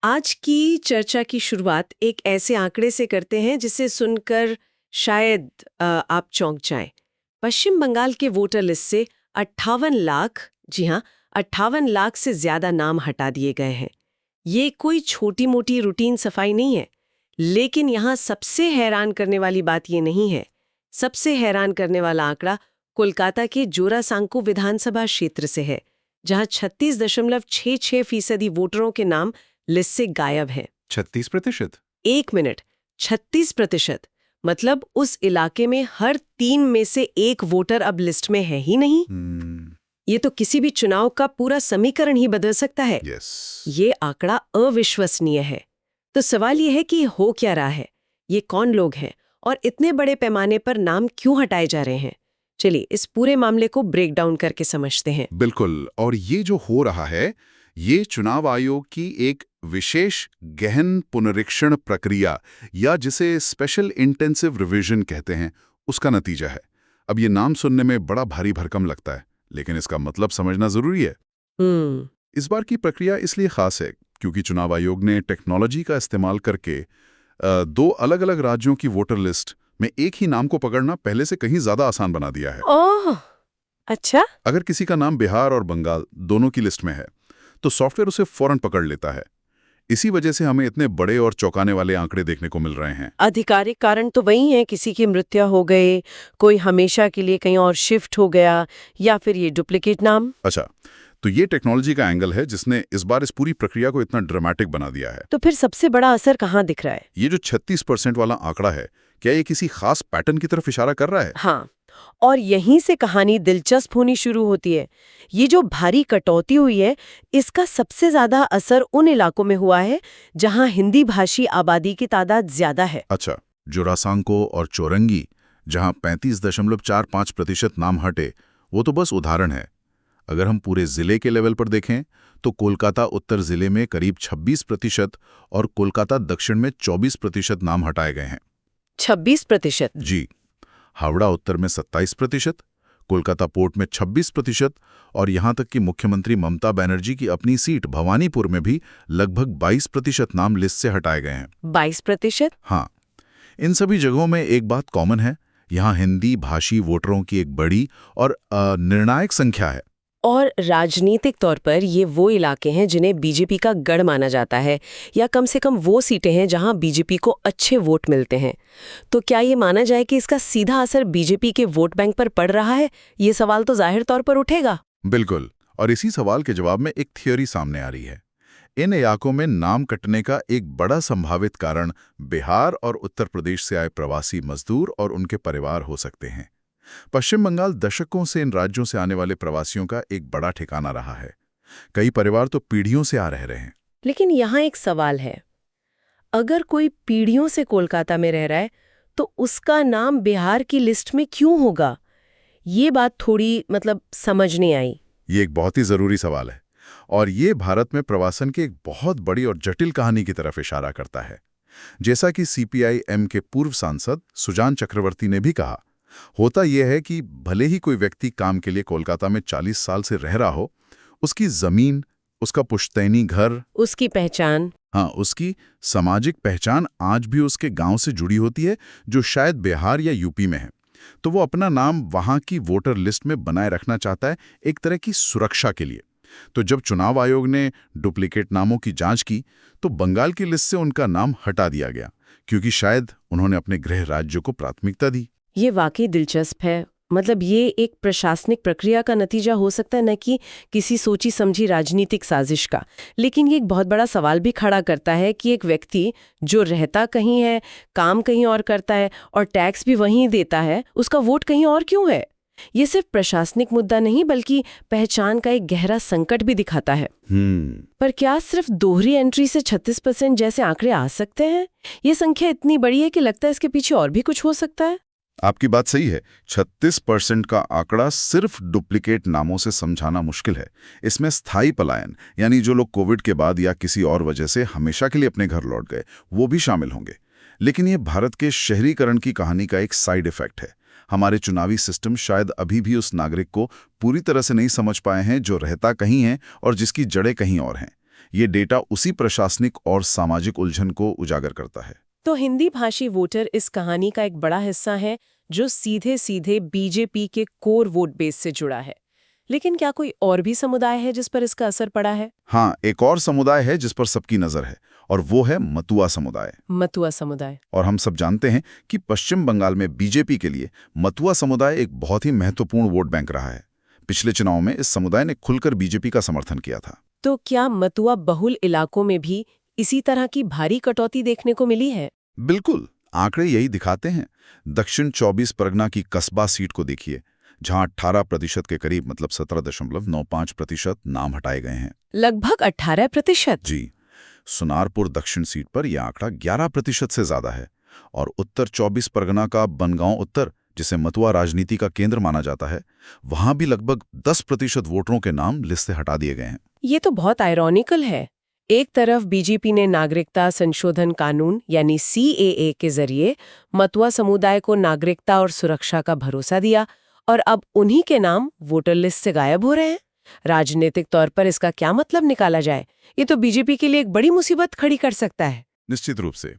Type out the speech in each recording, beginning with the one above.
आज की चर्चा की शुरुआत एक ऐसे आंकड़े से करते हैं जिसे सुनकर शायद आप चौंक जाएं। पश्चिम बंगाल के वोटर लिस्ट से 58 लाख, जी हाँ, 58 लाख से ज्यादा नाम हटा दिए गए हैं। ये कोई छोटी मोटी रूटीन सफाई नहीं है। लेकिन यहाँ सबसे हैरान करने वाली बात ये नहीं है। सबसे हैरान करने वाला आंकड़ा कोलकाता के जोरासांको विधानसभा क्षेत्र से है, जहाँ 36.66% वोटरों के नाम लिस्ट से गायब है। 36%? 1 मिनट, 36%। मतलब उस इलाके में हर 3 में से 1 वोटर अब लिस्ट में है ही नहीं। ये तो किसी भी चुनाव का पूरा समीकरण ही बदल सकता है। ये आंकड़ा अविश्वसनीय है। तो सवाल ये है कि हो क्या रहा है, ये कौन लोग हैं और इतने बड़े पैमाने पर नाम क्यों हटाए जा रहे हैं। चलिए इस पूरे मामले को ब्रेक डाउन करके समझते हैं। बिल्कुल, और ये जो हो रहा है ये चुनाव आयोग की एक विशेष गहन पुनरीक्षण प्रक्रिया या जिसे स्पेशल इंटेंसिव रिवीजन कहते हैं, उसका नतीजा है। अब ये नाम सुनने में बड़ा भारी भरकम लगता है, लेकिन इसका मतलब समझना जरूरी है। इस बार की प्रक्रिया इसलिए खास है क्योंकि चुनाव आयोग ने टेक्नोलॉजी का इस्तेमाल करके 2 अलग-अलग राज्यों की वोटर लिस्ट में एक ही नाम को पकड़ना पहले से कहीं ज्यादा आसान बना दिया है। ओह, अच्छा। अगर किसी का नाम बिहार और बंगाल दोनों की लिस्ट में है तो सॉफ्टवेयर उसे फौरन पकड़ लेता है। इसी वजह से हमें इतने बड़े और चौंकाने वाले आंकड़े देखने को मिल रहे हैं। आधिकारिक कारण तो वही है, किसी की मृत्यु हो गई, कोई हमेशा के लिए कहीं और शिफ्ट हो गया, या फिर ये डुप्लीकेट नाम। अच्छा, तो ये टेक्नोलॉजी का एंगल है जिसने इस बार इस पूरी प्रक्रिया को इतना ड्रामेटिक बना दिया है। तो फिर सबसे बड़ा असर कहाँ दिख रहा है? ये जो 36% वाला आंकड़ा है, क्या ये किसी खास पैटर्न की तरफ इशारा कर रहा है? हाँ, और यहीं से कहानी दिलचस्प होनी शुरू होती है। ये जो भारी कटौती हुई है, इसका सबसे ज्यादा असर उन इलाकों में हुआ है जहां हिंदी भाषी आबादी की तादाद ज्यादा है। अच्छा, जोरासांको और चौरंगी, जहां 35.45% नाम हटे, वो तो बस उदाहरण है। अगर हम पूरे जिले के लेवल पर देखें तो कोलकाता उत्तर जिले में करीब 26% और कोलकाता दक्षिण में 24% नाम हटाए गए हैं। 26%? जी। हावड़ा उत्तर में 27%, कोलकाता पोर्ट में 26% और यहां तक कि मुख्यमंत्री ममता बनर्जी की अपनी सीट भवानीपुर में भी लगभग 22% नाम लिस्ट से हटाए गए हैं। 22%? हाँ, इन सभी जगहों में एक बात कॉमन है, यहाँ हिंदी भाषी वोटरों की एक बड़ी और निर्णायक संख्या है। और राजनीतिक तौर पर ये वो इलाके हैं जिन्हें बीजेपी का गढ़ माना जाता है, या कम से कम वो सीटें हैं जहां बीजेपी को अच्छे वोट मिलते हैं। तो क्या ये माना जाए कि इसका सीधा असर बीजेपी के वोट बैंक पर पड़ रहा है? ये सवाल तो जाहिर तौर पर उठेगा। बिल्कुल, और इसी सवाल के जवाब में एक थियोरी सामने आ रही है। इन इलाकों में नाम कटने का एक बड़ा संभावित कारण बिहार और उत्तर प्रदेश से आए प्रवासी मजदूर और उनके परिवार हो सकते हैं। पश्चिम बंगाल दशकों से इन राज्यों से आने वाले प्रवासियों का एक बड़ा ठिकाना रहा है। कई परिवार तो पीढ़ियों से आ रहे हैं। लेकिन यहाँ एक सवाल है, अगर कोई पीढ़ियों से कोलकाता में रह रहा है तो उसका नाम बिहार की लिस्ट में क्यों होगा? ये बात थोड़ी समझ नहीं आई। ये एक बहुत ही जरूरी सवाल है और ये भारत में प्रवासन की एक बहुत बड़ी और जटिल कहानी की तरफ इशारा करता है। जैसा कि सीपीआई-एम के पूर्व सांसद सुजान चक्रवर्ती ने भी कहा, होता यह है कि भले ही कोई व्यक्ति काम के लिए कोलकाता में 40 साल से रह रहा हो, उसकी जमीन, उसका पुश्तैनी घर, उसकी पहचान, हाँ, उसकी सामाजिक पहचान आज भी उसके गांव से जुड़ी होती है, जो शायद बिहार या यूपी में है। तो वो अपना नाम वहां की वोटर लिस्ट में बनाए रखना चाहता है, एक तरह की सुरक्षा के लिए। तो जब चुनाव आयोग ने डुप्लीकेट नामों की जांच की तो बंगाल की लिस्ट से उनका नाम हटा दिया गया, क्योंकि शायद उन्होंने अपने गृह राज्य को प्राथमिकता दी। ये वाकई दिलचस्प है। ये एक प्रशासनिक प्रक्रिया का नतीजा हो सकता है, न कि किसी सोची समझी राजनीतिक साजिश का। लेकिन ये एक बहुत बड़ा सवाल भी खड़ा करता है कि एक व्यक्ति जो रहता कहीं है, काम कहीं और करता है और टैक्स भी वहीं देता है, उसका वोट कहीं और क्यों है? ये सिर्फ प्रशासनिक मुद्दा नहीं बल्कि पहचान का एक गहरा संकट भी दिखाता है। पर क्या सिर्फ दोहरी एंट्री से 36% जैसे आंकड़े आ सकते हैं? ये संख्या इतनी बड़ी है कि लगता है इसके पीछे और भी कुछ हो सकता है। आपकी बात सही है। 36% का आंकड़ा सिर्फ डुप्लीकेट नामों से समझाना मुश्किल है। इसमें स्थायी पलायन, यानी जो लोग कोविड के बाद या किसी और वजह से हमेशा के लिए अपने घर लौट गए, वो भी शामिल होंगे। लेकिन ये भारत के शहरीकरण की कहानी का एक साइड इफेक्ट है। हमारे चुनावी सिस्टम शायद अभी भी उस नागरिक को पूरी तरह से नहीं समझ पाए हैं जो रहता कहीं है और जिसकी जड़ें कहीं और हैं। ये डेटा उसी प्रशासनिक और सामाजिक उलझन को उजागर करता है। तो हिंदी भाषी वोटर इस कहानी का एक बड़ा हिस्सा है जो सीधे सीधे बीजेपी के कोर वोट बेस से जुड़ा है। लेकिन क्या कोई और भी समुदाय है जिस पर इसका असर पड़ा है? हाँ, एक और समुदाय है जिस पर सबकी नजर है, और वो है मतुआ समुदाय। मतुआ समुदाय। और हम सब जानते हैं कि पश्चिम बंगाल में बीजेपी के लिए मतुआ समुदाय एक बहुत ही महत्वपूर्ण वोट बैंक रहा है। पिछले चुनाव में इस समुदाय ने खुलकर बीजेपी का समर्थन किया था। तो क्या मतुआ बहुल इलाकों में भी इसी तरह की भारी कटौती देखने को मिली है? बिल्कुल, आंकड़े यही दिखाते हैं। दक्षिण 24 परगना की कस्बा सीट को देखिए, जहां 18% के करीब, मतलब 17.95% नाम हटाए गए हैं। लगभग 18%? जी। सुनारपुर दक्षिण सीट पर यह आंकड़ा 11% से ज्यादा है, और उत्तर 24 परगना का बनगांव उत्तर, जिसे मतुआ राजनीति का केंद्र माना जाता है, वहां भी लगभग 10% वोटरों के नाम लिस्ट से हटा दिए गए हैं। ये तो बहुत आयरॉनिकल है। एक तरफ बीजेपी ने नागरिकता संशोधन कानून यानी CAA के जरिए मतुआ समुदाय को नागरिकता और सुरक्षा का भरोसा दिया, और अब उन्हीं के नाम वोटर लिस्ट से गायब हो रहे हैं। राजनीतिक तौर पर इसका क्या मतलब निकाला जाए? ये तो बीजेपी के लिए एक बड़ी मुसीबत खड़ी कर सकता है। निश्चित रूप से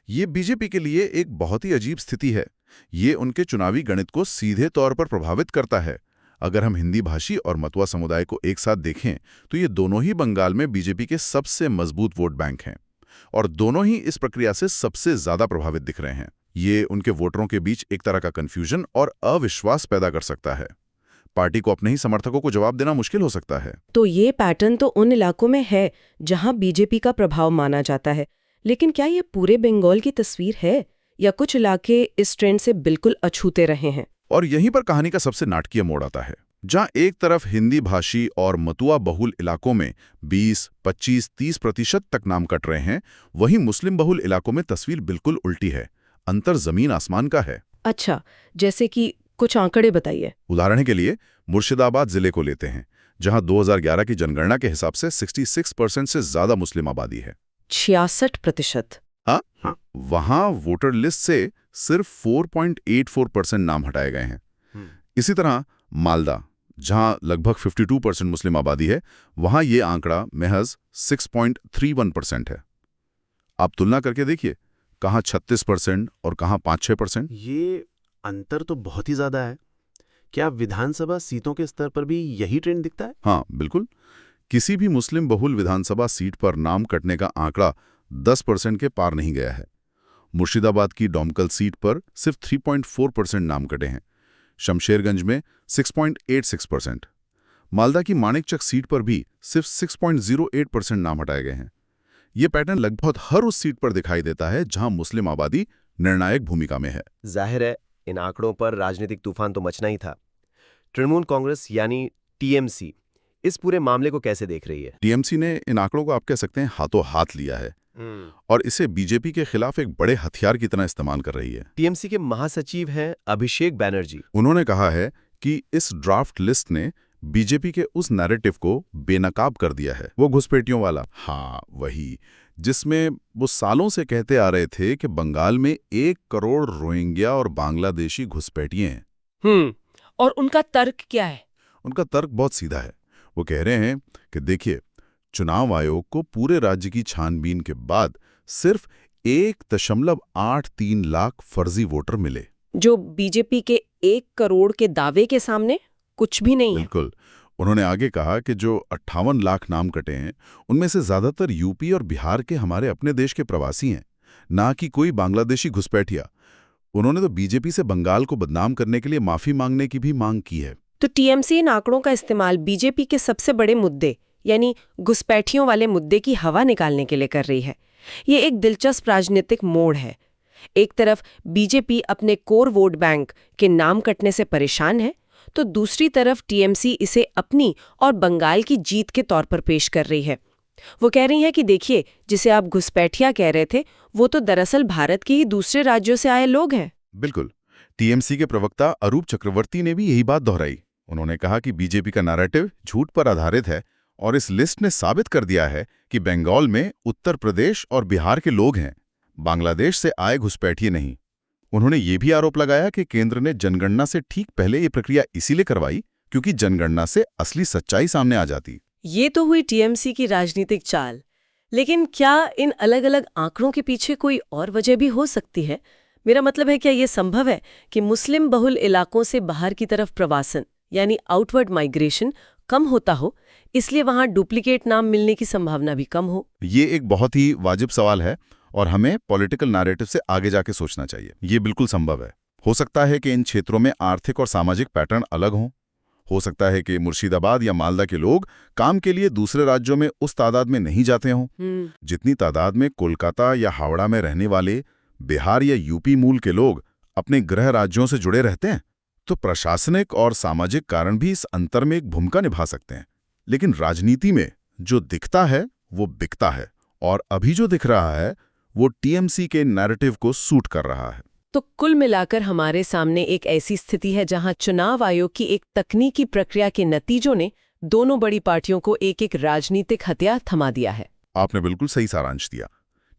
ये बीजेपी के लिए एक बहुत ही अजीब स्थिति है। ये उनके चुनावी गणित को सीधे तौर पर प्रभावित करता है। अगर हम हिंदी भाषी और मतुआ समुदाय को एक साथ देखें तो ये दोनों ही बंगाल में बीजेपी के सबसे मजबूत वोट बैंक हैं, और दोनों ही इस प्रक्रिया से सबसे ज्यादा प्रभावित दिख रहे हैं। ये उनके वोटरों के बीच एक तरह का कंफ्यूजन और अविश्वास पैदा कर सकता है। पार्टी को अपने ही समर्थकों को जवाब देना मुश्किल हो सकता है। तो ये पैटर्न तो उन इलाकों में है जहां बीजेपी का प्रभाव माना जाता है, लेकिन क्या ये पूरे बंगाल की तस्वीर है या कुछ इलाके इस ट्रेंड से बिल्कुल अछूते रहे हैं? और यहीं पर कहानी का सबसे नाटकीय मोड़ आता है, जहां एक तरफ हिंदी भाषी और मतुआ बहुल इलाकों में 20, 25, 30% तक नाम कट रहे हैं, वहीं मुस्लिम बहुल इलाकों में तस्वीर बिल्कुल उल्टी है। अंतर जमीन आसमान का है। अच्छा, जैसे कि कुछ आंकड़े बताइए। उदाहरण के लिए मुर्शिदाबाद जिले को लेते हैं, जहां 2011 की जनगणना के हिसाब से 66% से ज्यादा मुस्लिम आबादी है। 66%? हाँ, वहां वोटर लिस्ट से सिर्फ 4.84% नाम हटाए गए हैं। इसी तरह मालदा, जहां लगभग 52% मुस्लिम आबादी है, वहां ये आंकड़ा महज 6.31% है। आप तुलना करके देखिए, कहां 36% और कहां 5-6%। ये अंतर तो बहुत ही ज्यादा है। क्या विधानसभा सीटों के स्तर पर भी यही ट्रेंड दिखता है? हाँ, बिल्कुल। किसी भी मुस्लिम बहुल विधानसभा सीट पर नाम कटने का आंकड़ा 10% के पार नहीं गया है। मुर्शिदाबाद की डोमकल सीट पर सिर्फ 3.4% नाम कटे हैं। शमशेरगंज में 6.86%। मालदा की माणिकचक सीट पर भी सिर्फ 6.08% नाम हटाए गए हैं। ये पैटर्न लगभग हर उस सीट पर दिखाई देता है जहां मुस्लिम आबादी निर्णायक भूमिका में है। जाहिर है, इन आंकड़ों पर राजनीतिक तूफान तो मचना ही था। तृणमूल कांग्रेस यानी TMC इस पूरे मामले को कैसे देख रही है? TMC ने इन आंकड़ों को, आप कह सकते हैं, हाथों हाथ लिया है और इसे बीजेपी के खिलाफ एक बड़े हथियार की तरह इस्तेमाल कर रही है। TMC के महासचिव हैं अभिषेक बैनर्जी। उन्होंने कहा है कि इस ड्राफ्ट लिस्ट ने बीजेपी के उस नैरेटिव को बेनकाब कर दिया है, वो घुसपैठियों वाला। हाँ, वही, जिसमें वो सालों से कहते आ रहे थे कि बंगाल में 1 करोड़ रोहिंग्या और बांग्लादेशी घुसपैठिए हैं। और उनका तर्क क्या है? उनका तर्क बहुत सीधा है। वो कह रहे हैं कि देखिए, चुनाव आयोग को पूरे राज्य की छानबीन के बाद सिर्फ 1.83 लाख फर्जी वोटर मिले, जो बीजेपी के 1 करोड़ के दावे के सामने कुछ भी नहीं है। बिल्कुल। उन्होंने आगे कहा कि जो 58 लाख नाम कटे हैं, उनमें से ज्यादातर यूपी और बिहार के हमारे अपने देश के प्रवासी हैं, ना कि कोई बांग्लादेशी घुसपैठिया। उन्होंने तो बीजेपी से बंगाल को बदनाम करने के लिए माफी मांगने की भी मांग की है। तो TMC इन आंकड़ों का इस्तेमाल बीजेपी के सबसे बड़े मुद्दे यानी घुसपैठियों वाले मुद्दे की हवा निकालने के लिए कर रही है। ये एक दिलचस्प राजनीतिक मोड़ है। एक तरफ बीजेपी अपने कोर वोट बैंक के नाम कटने से परेशान है, तो दूसरी तरफ TMC इसे अपनी और बंगाल की जीत के तौर पर पेश कर रही है। वो कह रही है कि देखिए, जिसे आप घुसपैठिया कह रहे थे, वो तो दरअसल भारत के ही दूसरे राज्यों से आए लोग हैं। बिल्कुल। TMC के प्रवक्ता अरूप चक्रवर्ती ने भी यही बात दोहराई। उन्होंने कहा कि बीजेपी का नैरेटिव झूठ पर आधारित है, और इस लिस्ट ने साबित कर दिया है कि बंगाल में उत्तर प्रदेश और बिहार के लोग हैं, बांग्लादेश से आए घुसपैठिए नहीं। उन्होंने ये भी आरोप लगाया कि केंद्र ने जनगणना से ठीक पहले ये प्रक्रिया इसीलिए करवाई क्योंकि जनगणना से असली सच्चाई सामने आ जाती। ये तो हुई TMC की राजनीतिक चाल। लेकिन क्या इन अलग अलग आंकड़ों के पीछे कोई और वजह भी हो सकती है? मेरा मतलब है, क्या ये संभव है कि मुस्लिम बहुल इलाकों से बाहर की तरफ प्रवासन यानी आउटवर्ड माइग्रेशन कम होता हो, इसलिए वहां डुप्लीकेट नाम मिलने की संभावना भी कम हो? ये एक बहुत ही वाजिब सवाल है और हमें पॉलिटिकल नैरेटिव से आगे जाके सोचना चाहिए। ये बिल्कुल संभव है। हो सकता है कि इन क्षेत्रों में आर्थिक और सामाजिक पैटर्न अलग हों। हो सकता है कि मुर्शिदाबाद या मालदा के लोग काम के लिए दूसरे राज्यों में उस तादाद में नहीं जाते हों जितनी तादाद में कोलकाता या हावड़ा में रहने वाले बिहार या यूपी मूल के लोग अपने गृह राज्यों से जुड़े रहते हैं। तो प्रशासनिक और सामाजिक कारण भी इस अंतर में एक भूमिका निभा सकते हैं। लेकिन राजनीति में जो दिखता है वो बिकता है, और अभी जो दिख रहा है वो टीएमसी के नैरेटिव को सूट कर रहा है। तो कुल मिलाकर हमारे सामने एक ऐसी स्थिति है जहां चुनाव आयोग की एक तकनीकी प्रक्रिया के नतीजों ने दोनों बड़ी पार्टियों को एक एक राजनीतिक हथियार थमा दिया है। आपने बिल्कुल सही सारांश दिया।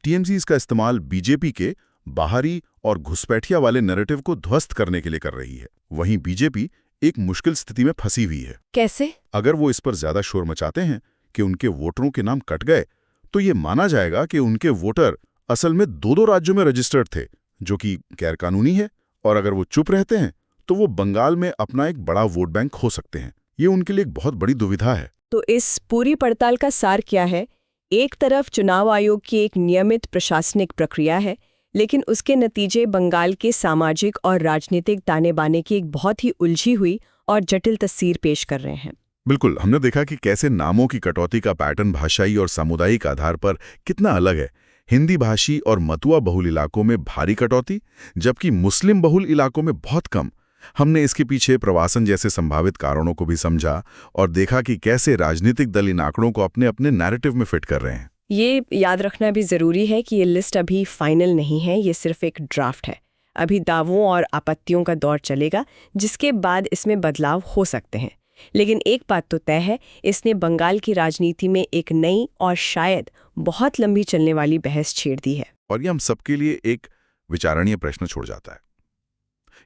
टीएमसी इसका इस्तेमाल बीजेपी के बाहरी और घुसपैठिया वाले नैरेटिव को ध्वस्त करने के लिए कर रही है। वहीं बीजेपी एक मुश्किल स्थिति में फंसी हुई है। कैसे? अगर वो इस पर ज्यादा शोर मचाते हैं कि उनके वोटरों के नाम कट गए, तो ये माना जाएगा कि उनके वोटर असल में दो राज्यों में रजिस्टर्ड थे, जो कि गैरकानूनी है। और अगर वो चुप रहते हैं तो वो बंगाल में अपना एक बड़ा वोट बैंक खो सकते हैं। ये उनके लिए एक बहुत बड़ी दुविधा है। तो इस पूरी पड़ताल का सार क्या है? एक तरफ चुनाव आयोग की एक नियमित प्रशासनिक प्रक्रिया है, लेकिन उसके नतीजे बंगाल के सामाजिक और राजनीतिक ताने बाने की एक बहुत ही उलझी हुई और जटिल तस्वीर पेश कर रहे हैं। बिल्कुल, हमने देखा कि कैसे नामों की कटौती का पैटर्न भाषाई और सामुदायिक आधार पर कितना अलग है। हिंदी भाषी और मतुआ बहुल इलाकों में भारी कटौती, जबकि मुस्लिम बहुल इलाकों में बहुत कम। हमने इसके पीछे प्रवासन जैसे संभावित कारणों को भी समझा और देखा कि कैसे राजनीतिक दल इन आंकड़ों को अपने अपने नैरेटिव में फिट कर रहे हैं। ये याद रखना भी ज़रूरी है कि ये लिस्ट अभी फाइनल नहीं है, ये सिर्फ एक ड्राफ्ट है। अभी दावों और आपत्तियों का दौर चलेगा, जिसके बाद इसमें बदलाव हो सकते हैं। लेकिन एक बात तो तय है, इसने बंगाल की राजनीति में एक नई और शायद बहुत लंबी चलने वाली बहस छेड़ दी है। और ये हम सबके लिए एक विचारणीय प्रश्न छोड़ जाता है।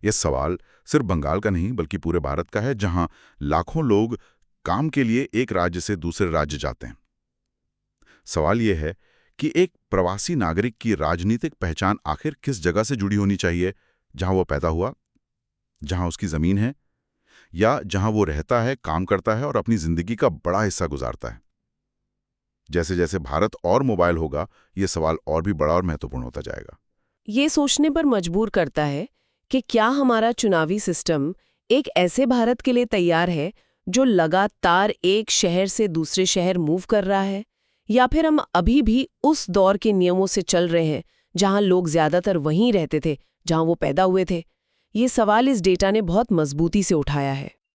यह सवाल सिर्फ बंगाल का नहीं बल्कि पूरे भारत का है, जहां लाखों लोग काम के लिए एक राज्य से दूसरे राज्य जाते हैं। सवाल यह है कि एक प्रवासी नागरिक की राजनीतिक पहचान आखिर किस जगह से जुड़ी होनी चाहिए? जहां वो पैदा हुआ, जहां उसकी जमीन है, या जहां वो रहता है, काम करता है और अपनी जिंदगी का बड़ा हिस्सा गुजारता है। जैसे जैसे भारत और मोबाइल होगा, ये सवाल और भी बड़ा और महत्वपूर्ण होता जाएगा। ये सोचने पर मजबूर करता है कि क्या हमारा चुनावी सिस्टम एक ऐसे भारत के लिए तैयार है जो लगातार एक शहर से दूसरे शहर मूव कर रहा है, या फिर हम अभी भी उस दौर के नियमों से चल रहे हैं जहां लोग ज्यादातर वहीं रहते थे जहां वो पैदा हुए थे? ये सवाल इस डेटा ने बहुत मजबूती से उठाया है।